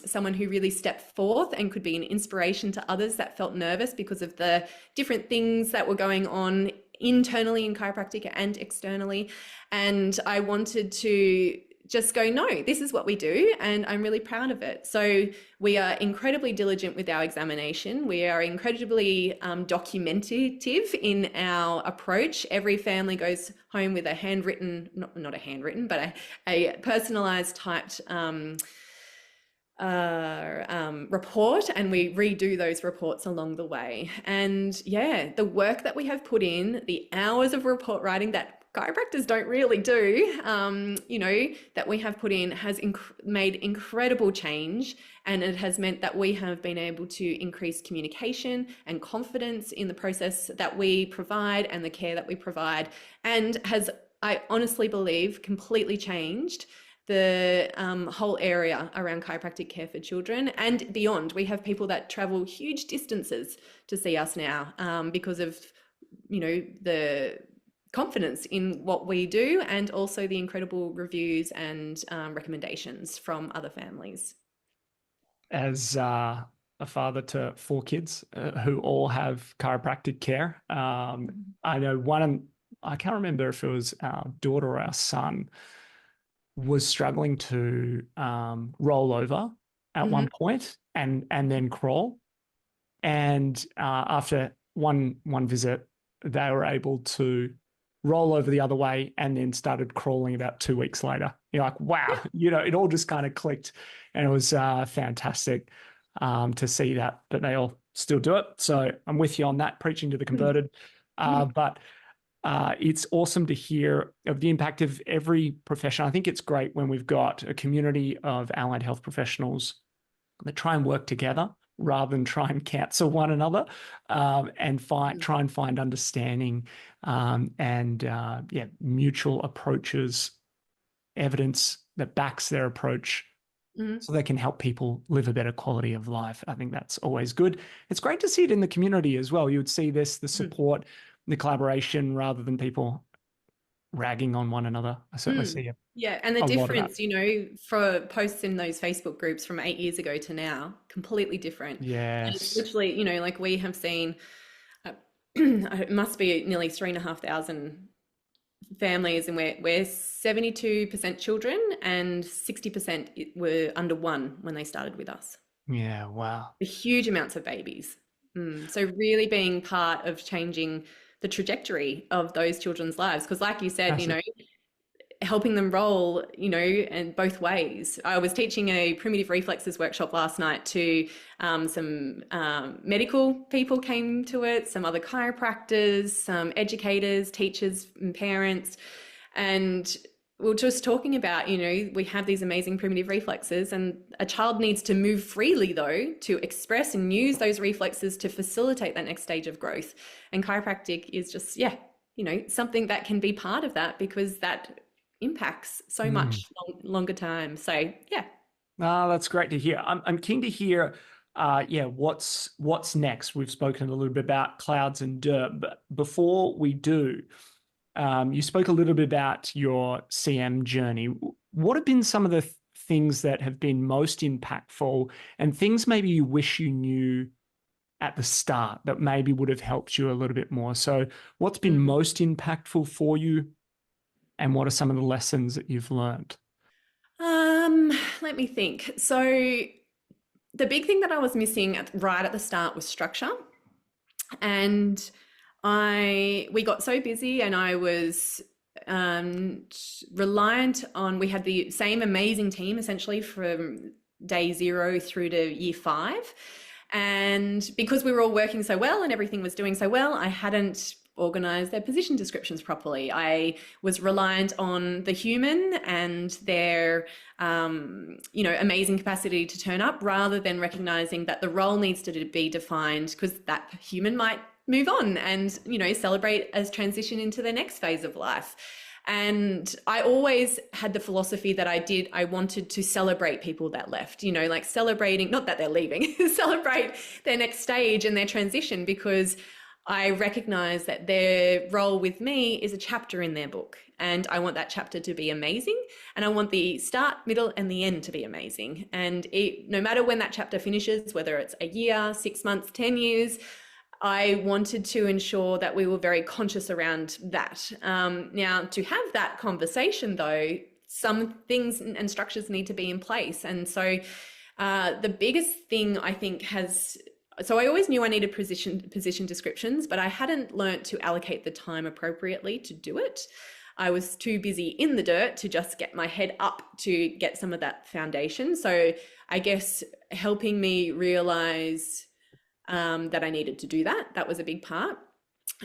someone who really stepped forth and could be an inspiration to others that felt nervous because of the different things that were going on internally in chiropractic and externally. And I wanted to just go, no, this is what we do, and I'm really proud of it. So we are incredibly diligent with our examination. We are incredibly documentative in our approach. Every family goes home with a handwritten, not a handwritten, but a personalized typed report, and we redo those reports along the way. And the work that we have put in, the hours of report writing that chiropractors don't really do, that we have put in has made incredible change, and it has meant that we have been able to increase communication and confidence in the process that we provide and the care that we provide, and has, I honestly believe, completely changed the whole area around chiropractic care for children and beyond. We have people that travel huge distances to see us now because of, the confidence in what we do, and also the incredible reviews and recommendations from other families. As a father to 4 kids who all have chiropractic care, I know I can't remember if it was our daughter or our son, was struggling to roll over at one point and then crawl. And after one visit, they were able to roll over the other way and then started crawling about 2 weeks later. You're like, wow, it all just kind of clicked, and it was fantastic to see that they all still do it. So I'm with you on that, preaching to the converted. But It's awesome to hear of the impact of every profession. I think it's great when we've got a community of allied health professionals that try and work together rather than try and cancel one another, and try and find understanding, and mutual approaches, evidence that backs their approach, so they can help people live a better quality of life. I think that's always good. It's great to see it in the community as well. You would see this, the support, the collaboration, rather than people ragging on one another. I certainly see it. Yeah, and the difference, for posts in those Facebook groups from 8 years ago to now, completely different. Yes. And it's literally, like we have seen, it must be nearly 3,500 families, and we're 72% children and 60% were under 1 when they started with us. Yeah, wow. Huge amounts of babies. So really being part of changing the trajectory of those children's lives, because like you said, helping them roll, and both ways. I was teaching a primitive reflexes workshop last night to some medical people came to it, some other chiropractors, some educators, teachers and parents. And we were just talking about, we have these amazing primitive reflexes, and a child needs to move freely though to express and use those reflexes to facilitate that next stage of growth. And chiropractic is just, something that can be part of that, because that impacts so much longer time. So yeah. That's great to hear. I'm keen to hear what's next. We've spoken a little bit about clouds and dirt, but before we do, you spoke a little bit about your CM journey. What have been some of the things that have been most impactful, and things maybe you wish you knew at the start that maybe would have helped you a little bit more? So what's been most impactful for you, and what are some of the lessons that you've learned? Let me think. So the big thing that I was missing right at the start was structure. And we got so busy, and I was reliant on, we had the same amazing team essentially from day 0 through to year 5. And because we were all working so well and everything was doing so well, I hadn't organize their position descriptions properly. I was reliant on the human and their, amazing capacity to turn up, rather than recognizing that the role needs to be defined, because that human might move on and, celebrate as transition into their next phase of life. And I always had the philosophy that I wanted to celebrate people that left, like celebrating, not that they're leaving, celebrate their next stage and their transition, because I recognize that their role with me is a chapter in their book, and I want that chapter to be amazing, and I want the start, middle, and the end to be amazing. And no matter when that chapter finishes, whether it's a year, 6 months, 10 years, I wanted to ensure that we were very conscious around that. Now, to have that conversation though, some things and structures need to be in place. And so the biggest thing I think so I always knew I needed position descriptions, but I hadn't learnt to allocate the time appropriately to do it. I was too busy in the dirt to just get my head up to get some of that foundation. So I guess helping me realize that I needed to do that was a big part.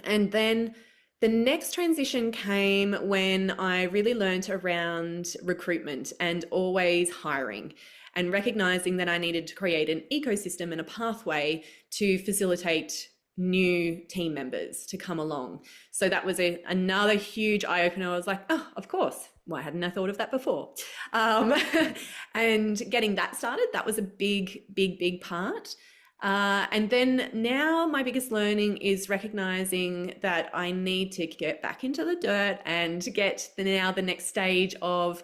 And then the next transition came when I really learnt around recruitment and always hiring, and recognizing that I needed to create an ecosystem and a pathway to facilitate new team members to come along. So that was another huge eye-opener. I was like, oh, of course. Why hadn't I thought of that before? And getting that started, that was a big part. And then now my biggest learning is recognizing that I need to get back into the dirt and get the next stage of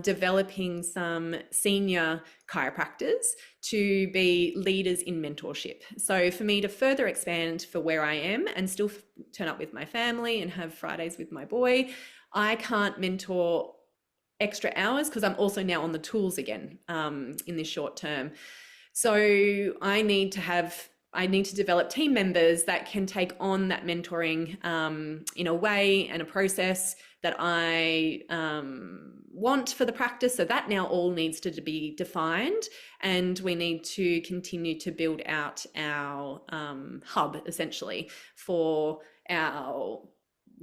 developing some senior chiropractors to be leaders in mentorship. So for me to further expand for where I am and still turn up with my family and have Fridays with my boy, I can't mentor extra hours because I'm also now on the tools again in this short term. So I need to develop team members that can take on that mentoring in a way and a process that I want for the practice. So that now all needs to be defined, and we need to continue to build out our hub essentially for our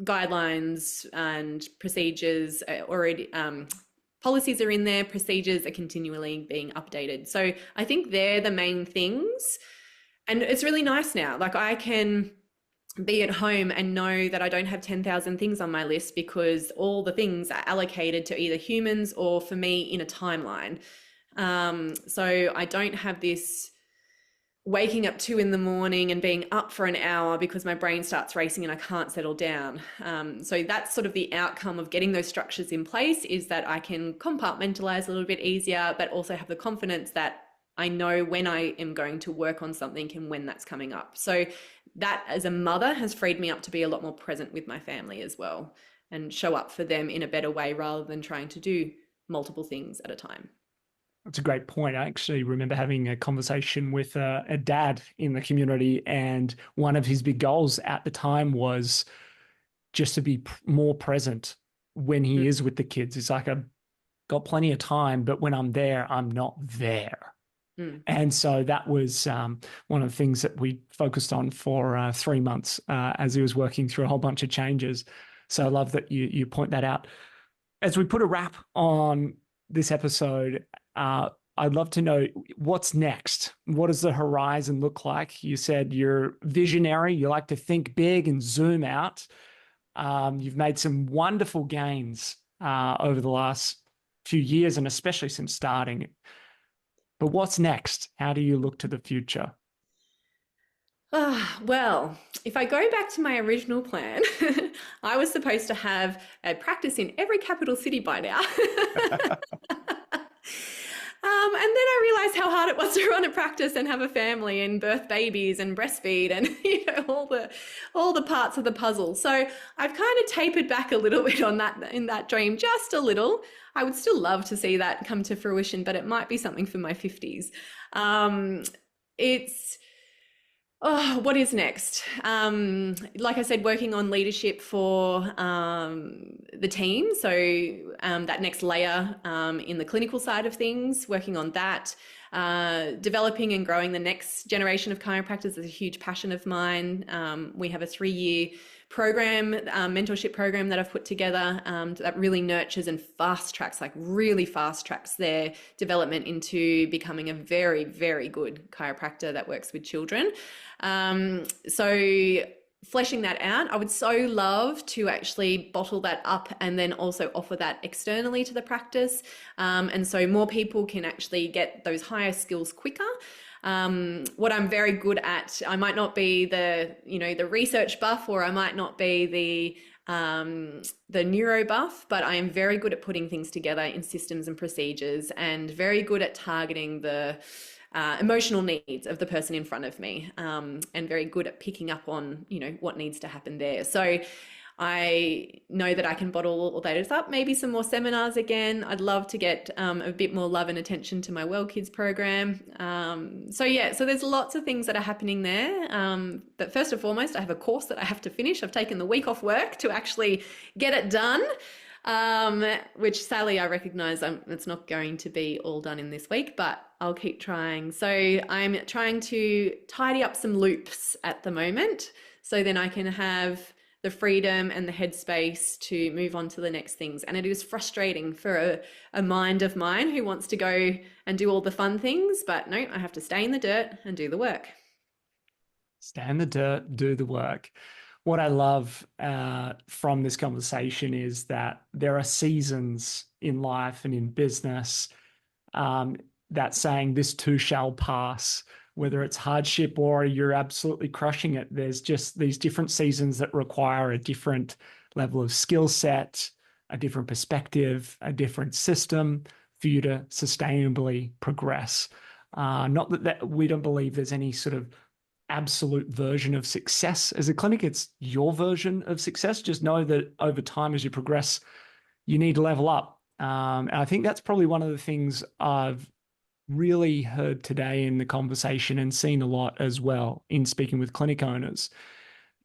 guidelines and procedures already, policies are in there, procedures are continually being updated. So I think they're the main things. And it's really nice now. Like I can be at home and know that I don't have 10,000 things on my list because all the things are allocated to either humans or for me in a timeline. So I don't have this waking up 2 a.m. and being up for an hour because my brain starts racing and I can't settle down. So that's sort of the outcome of getting those structures in place, is that I can compartmentalize a little bit easier, but also have the confidence that I know when I am going to work on something and when that's coming up. So that as a mother has freed me up to be a lot more present with my family as well and show up for them in a better way rather than trying to do multiple things at a time. That's a great point. I actually remember having a conversation with a dad in the community, and one of his big goals at the time was just to be more present when he is with the kids. It's like, I've got plenty of time, but when I'm there, I'm not there. And so that was one of the things that we focused on for 3 months as he was working through a whole bunch of changes. So I love that you point that out. As we put a wrap on this episode, I'd love to know what's next. What does the horizon look like? You said you're visionary. You like to think big and zoom out. You've made some wonderful gains over the last few years, and especially since starting. But what's next? How do you look to the future? Well, if I go back to my original plan, I was supposed to have a practice in every capital city by now. And then I realized how hard it was to run a practice and have a family and birth babies and breastfeed and all the parts of the puzzle. So I've kind of tapered back a little bit on that, in that dream, just a little. I would still love to see that come to fruition, but it might be something for my 50s. What is next? Like I said, working on leadership for the team. So that next layer in the clinical side of things, working on that. Developing and growing the next generation of chiropractors is a huge passion of mine. We have a 3-year program, mentorship program that I've put together that really nurtures and fast tracks their development into becoming a very, very good chiropractor that works with children. So fleshing that out, I would so love to actually bottle that up and then also offer that externally to the practice. And so more people can actually get those higher skills quicker. What I'm very good at, I might not be the research buff, or I might not be the neuro buff, but I am very good at putting things together in systems and procedures, and very good at targeting the emotional needs of the person in front of me, and very good at picking up on, what needs to happen there. So I know that I can bottle all that up, maybe some more seminars again. I'd love to get a bit more love and attention to my Well Kids program. So there's lots of things that are happening there. But first and foremost, I have a course that I have to finish. I've taken the week off work to actually get it done. Which sadly I recognize it's not going to be all done in this week, but I'll keep trying. So I'm trying to tidy up some loops at the moment, so then I can have the freedom and the headspace to move on to the next things. And it is frustrating for a mind of mine who wants to go and do all the fun things, but no, I have to stay in the dirt and do the work. Stay in the dirt, do the work. What I love from this conversation is that there are seasons in life and in business that saying this too shall pass, whether it's hardship or you're absolutely crushing it. There's just these different seasons that require a different level of skill set, a different perspective, a different system for you to sustainably progress. Not that we don't believe there's any sort of absolute version of success as a clinic. It's your version of success. Just know that over time, as you progress, you need to level up. And I think that's probably one of the things I've really heard today in the conversation, and seen a lot as well in speaking with clinic owners,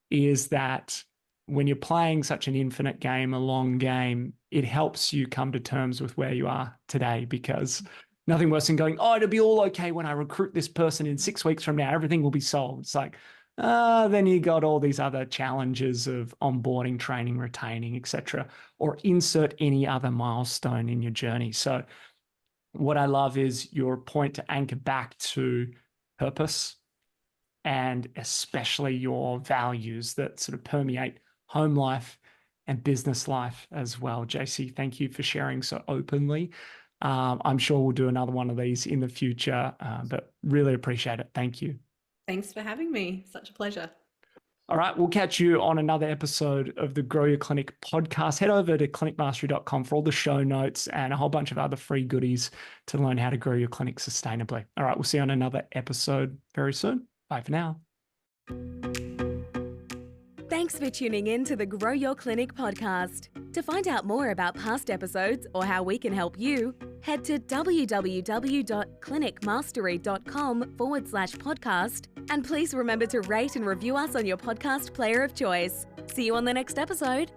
is that when you're playing such an infinite game, a long game, it helps you come to terms with where you are today, because nothing worse than going, it'll be all okay when I recruit this person in 6 weeks from now, everything will be solved. It's like, then you got all these other challenges of onboarding, training, retaining, etc., or insert any other milestone in your journey. So what I love is your point to anchor back to purpose and especially your values that sort of permeate home life and business life as well. Jacey, thank you for sharing so openly. I'm sure we'll do another one of these in the future, but really appreciate it. Thank you. Thanks for having me. Such a pleasure. All right, we'll catch you on another episode of the Grow Your Clinic podcast. Head over to clinicmastery.com for all the show notes and a whole bunch of other free goodies to learn how to grow your clinic sustainably. All right, we'll see you on another episode very soon. Bye for now. Thanks for tuning in to the Grow Your Clinic podcast. To find out more about past episodes or how we can help you, head to www.clinicmastery.com/podcast. And please remember to rate and review us on your podcast player of choice. See you on the next episode.